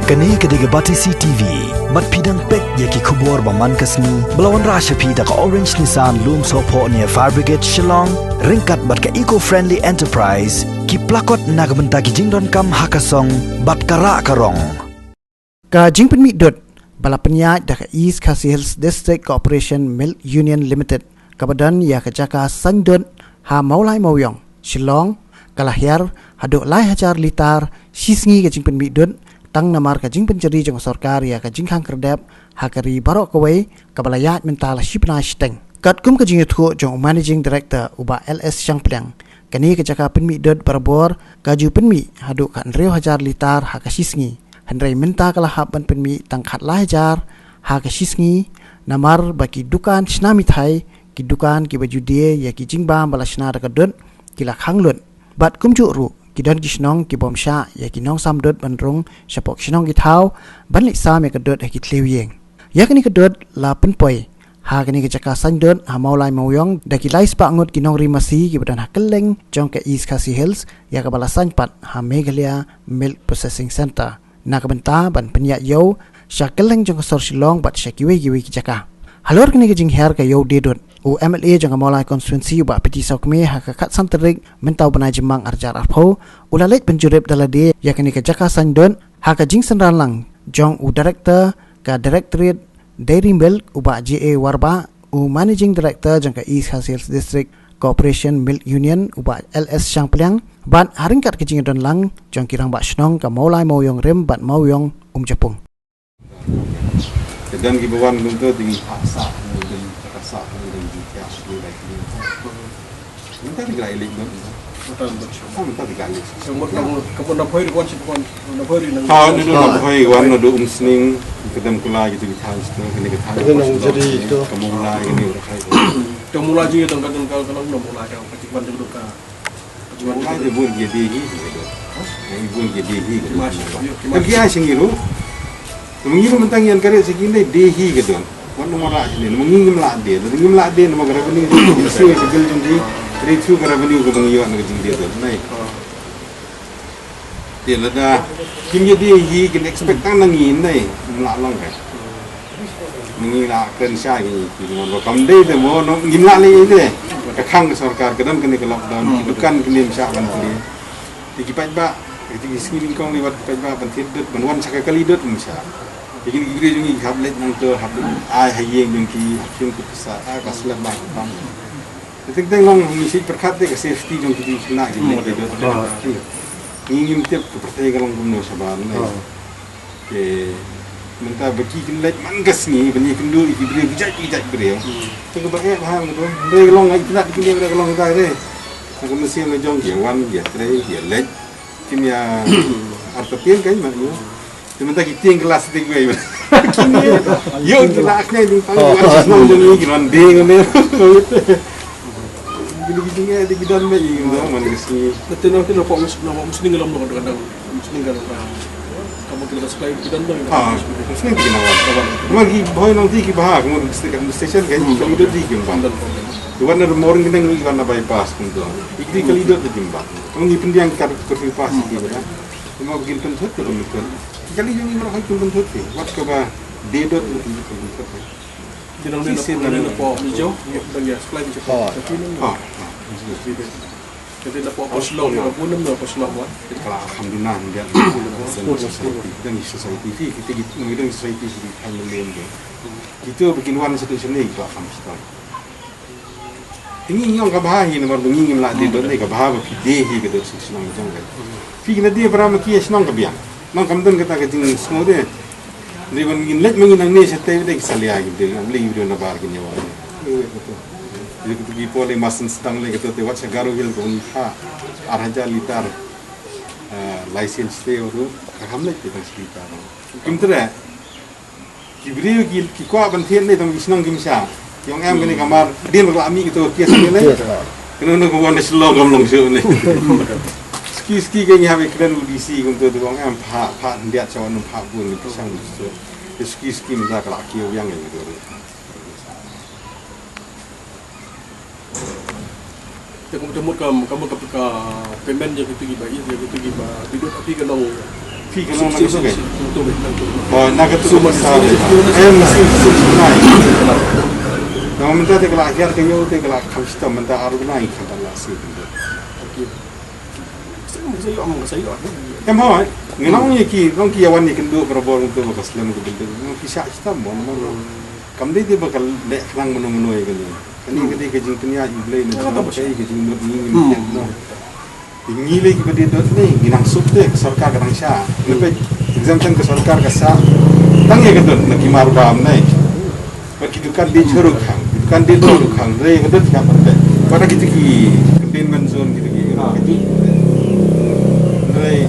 Kani kediga bati CTV, mat pidang pek yaki kubur baman kasni, belawan rasha pida ka Orange Nissan loom sopo ni Fire Brigade Shillong, ringkat bat ka eco-friendly enterprise, ki plakot nagbenta ki jingdon kam hakasong, bat kara karong. Ka jingpen mi dot, bala penyaj da ka East Khasi Hills District Corporation Milk Union Limited, kabadan ya ka jaka sandon ha maulai mauyong, Shillong, kalahyar, haduk lai hajar litar, sisngi ka jingpen mi dot, tang namar ka jing penceri jong sarkar ya ka jing khang kerdep hakari barok kawai kabalayat mental shipna shteng kat kum ka jing thu jong managing director uba LS Shangplang kani ka jaka penmi dot barbor kaju penmi hadu kan reu hajar litar hakasisngi handrai menta kala haban penmi tang khat la hajar hakasisngi namar baki dukan snami thai ki dukan ki baju die ya ki jing ba bala shna ka dot kila khanglun bat kum ju ru Kidon kisnong ki bomsha ya kinong samdot bandrung syapok kisnong githau banlik sam ya kedot ha kitlewiyeng ya kini kedot la penpoi ha kini kecaka sandot ha maulai mauyong da ki lai spa ngot kinong rimasi ki badan ha keleng jong ke East Khasi Hills ya ka bala sanpat ha Meghalaya Milk Processing Center na ka benta ban penyak yo sya keleng jong sor Shillong bat sya kiwe kecaka halor kini kejing her ka yo dedot u MLA jang maulai konstituensi ba peti saukme ha ka kat santerik mentau bana jemang arjar arpho ulalet penjurep dalade yakni ka jaka sandon ha ka jing sanralang jong u director ka directorate dairy milk uba JA Warba u managing director jang ka East Khasi Hills District Corporation Milk Union uba LS Shangplang ban haringkat kejing don lang jong kirang ba snong ka maulai mauyong rem bat mauyong Japung dan gibawan gunto tinggi paksa dan paksa dan juga sudah ini minta tiga elik dong minta tiga elik kebun dapur di kuan sipon dapur di nang itu dapur wan ada umsning kedam kula gitu di tahun itu kini ke tahun jadi itu kemula ini kemula juga tengah kalau mula ada kecipan dulu ka kecipan ada bun jadi yang bun jadi lagi asing itu mengiru mentang yang karya segini dehi gitu kan wan nomor ini mengingim lah dia nama kerana ini isu segel jadi itu kerana ini ke mengiwan ke jing dia tu naik dia ada kim jadi dehi kita ekspektan nangin naik melalong kan mengilakan saya ini dengan kamdei tu mau ngimla lagi itu kekang sarkar kadang kena ke lockdown bukan kena misalkan kena dikipat ba itu isi kong lewat kipat ba pentit benwan sekali dot misal Jadi gigi jungi hablet nang tu hablet ai hayeng jungi hakim ku pesa kaslah ba bang. Ting long misi perkat ke safety jungi di sana gitu. Ingin tiap pertai kalau gumno sabar nai. Ke minta bagi kilat manggas ni bani kendu iki beri bijak beri. Tengok baik faham tu. Dei long ai tidak dikini dah kalau kita ni. Aku mesti ngejong dia wan dia trai dia let kimia artopien kan maknanya sementara kita yang kelas tiga ini, yuk kita akhirnya di panggung senang jadi kiran deng ni, gini ni ada kiran ni, mana kesini. Nanti nampak muslim dalam orang kadang muslim kalau kamu kita supply kiran tu. Muslim kiran awal. Magi boy nanti kita bahas, kemudian station kan, kalau itu di kiran. Tuan ada morning kita ngi kiran bypass pun tu. Ikri kali itu terjembat. Kamu ni pendiang kartu bypass ini, kan? Kamu begini pencut kalau betul. Kali ini mereka kumpul tu, wat kaba dedot itu kumpul tu. Jadi nak nampak hijau, dia supply hijau. Jadi nampak poslo, bunam nampak poslo buat. Alhamdulillah dia dan society kita ngidang society di Thailand ni. Itu bikin one situation ni tak hamstan. Tinggi yang kabahi nomor bengingin lah dedot ni kabaha berpidih gitu senang jangan. Fikir dia beramai kia senang kebiang. Nang kamdan kata kecing semua deh. Dia mengingat menginang ni setiap dia kesalia gitu. Beli video nabar kini awak. Jadi kita pergi poli masan sedang lagi kita tewat segaru hil pun araja litar license tu kaham lagi kita litar. Kimtra. Kibrio kikwa bantian ni tam isnang kimsa. Yang em kini kamar dia berlami gitu kias ni lagi. Kena nak buat selong kamlong show ni. Ski kan yang kena audisi untuk tu orang am pak dia cawan pak pun itu sang itu ski minta kelak kiau yang itu. Kamu kamu ke payment je kita giba dia kita giba hidup tapi kalau fi kalau nak tu kan Betul. oh nak tu besar mesti naik kalau minta te kalau akhir ke yo te kalau kau minta aru naik kata lah sih Saya em hoi ngenong ni ki awan ni kendo berabor untuk bekas lam tu bentuk ki syak kita mon kam dia bakal lek khang menu ya kan ni kedi ke jing tenia iblay ni tak percaya ke jing ni no ini lagi pada dot ni ginang sub te sarkar kadang sya lepas exemption ke sarkar ka sa tang ye kedot nak kimar bam nai bagi dukan di churuk khang dukan di churuk khang re kedot ka pada pada kita ki containment zone gitu ki re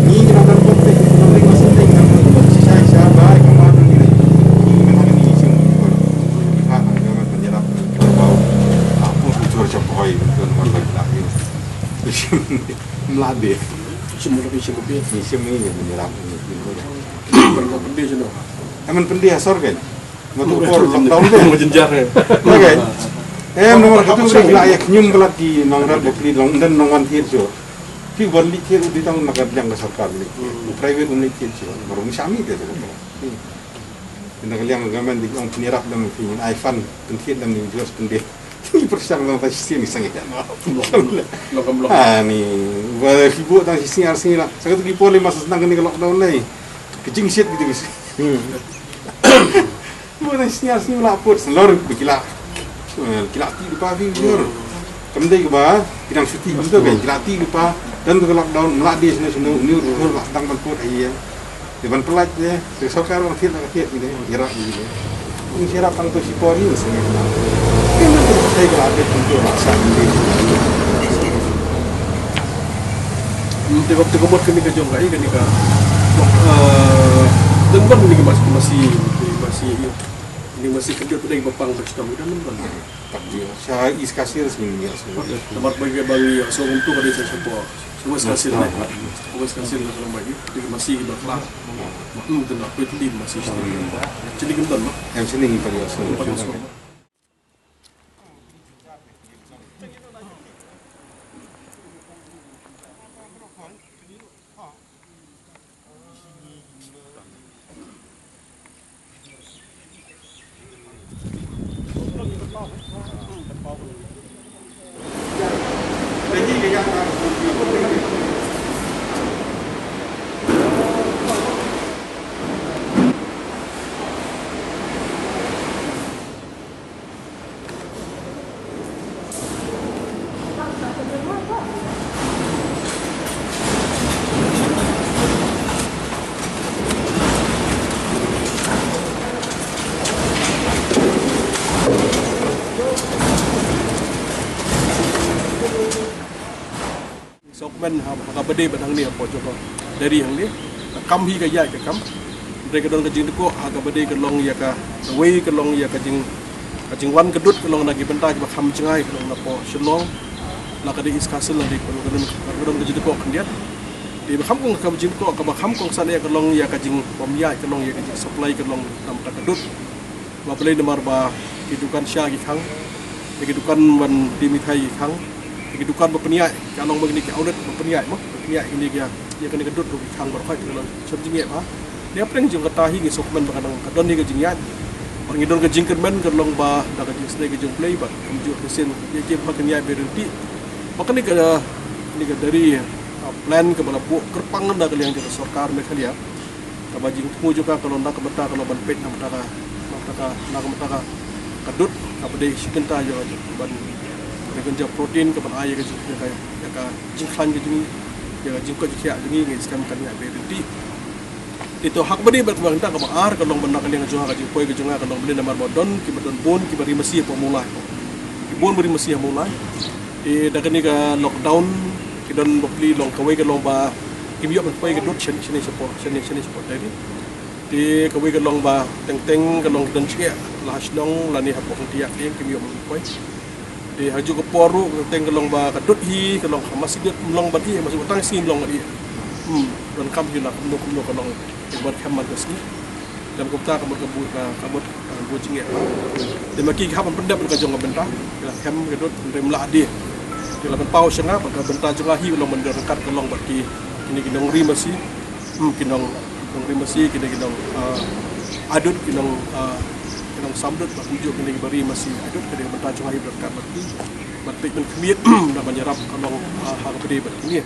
ni ginang dan pot te ni masih te ginang pot sya baik kamar ni ni memang ni isim ko ha gaman penjerap bau apa bocor capoy betul warga lagi melade semua lebih lebih. isim ni menyerap ni Mereka pendek je no. Eman pendi asor kan. Matu por lockdown kan. Menjenjar ya. Kan. Nomor satu sih lah ya nyum belat di nongrat bukli long dan nongan tiet jo. Ki balik tiet di tahun nagar yang ke sarkar ni. Private unit tiet jo. Baru misami dia tu. Kita kalian gaman di orang penyerap dalam film iPhone tiet dan ni jelas pendi. Ini persiang dalam tasisi ni sangat kan. Lokam. Ah ni, ibu tang sisi arsi lah. Sangat tu kipo lima senang ni ke lockdown ni. Kecing shit gitu guys. Mana sinyal sinyal lapor selor berkila. Kila ti lupa viewer. Kemudian ke kita syuting betul kan kila ti lupa dan tu lockdown meladi sini ni urut lah tang banput iya. Depan pelat je. Sokar orang tiap gitu. Gerak gitu. Ini siapa tang tu si pori sini. Saya kalau ada untuk rasa ini. Tengok buat kami kerja lagi kan ni kan. Dan kan ini masih kerja tu dari bapang bersama dan memang. Tak dia. Saya iskasir sini ya semua. Tempat bagi seorang tu ada saya semua. Semua sekasir lah. Semua sekasir lah orang bagi. Jadi masih berkelah. Dan apa itu dia masih. Jadi kita mah. Yang sini ni pada semua. men hakabade badang ni apa coba dari yang ni kam hi ka ya ka kam mereka don ka jing ko hakabade ka long ya ka wei ka long ya ka jing wan ka dut ka long lagi benta ka kham chengai ka long na po shlong la ka de iskasil la de ko don ka jing ko khndiat di kham kong ka jing ko ka kham kong san ya ka long ya ka jing pom ya ka long ya ka jing supply ka long nam ka dut ba bele namar ba kidukan sya gi khang kidukan wan dimithai khang kehidupan berpeniak kalau begini ke audit berpeniak ini dia kena kedut di khang berfait kalau sebjingnya apa dia pernah jeng ketahi ke sokmen kadang kadon ni ke jingnya pengidon ke jingken men ke long ba dak ke snake ke jeng play ba kemju kesin dia ke pakenya berhenti makanya ke dari plan ke balapu kerpangan dak yang jadi sarkar mereka dia ka bajing temu juga kalau nak beta kalau ban pet nak mata kadut apa dei sikenta yo ban dengan protein ke air ke jing khan ke jing ya jing ko jia jing ni skam kan ya berhenti itu hak beri berkembang tak ke ar kalau benar kalian jual ke poi ke junga kalau beli nomor bodon ki bodon bon ki beri masih pemula ki bon beri masih mulai dak ni ke lockdown ki don beli long kawai ke long ba ki biok poi ke dot sini support dari di kawai ke long ba teng ke long don chia lah snong la ni hapok dia ki biok poi di haju ke poru teng kelong ba kadut hi kelong masih dia melong bati masih utang sini melong dia dan kam hilang kumno kelong buat khaman ke sini dan kupta kabut bojing ya de maki khaman pendap ke jong bentah la kham kadut rem la dia la ben pau senga ba bentah jong hi kelong mendekat kelong bati ini ginong ri masih kinong rimasi kinong adut kinong samdut bakujo kinong bari masih adut kinong mentacung air berkat berti berpikmen kemit na menyerap kanong hal gede berkini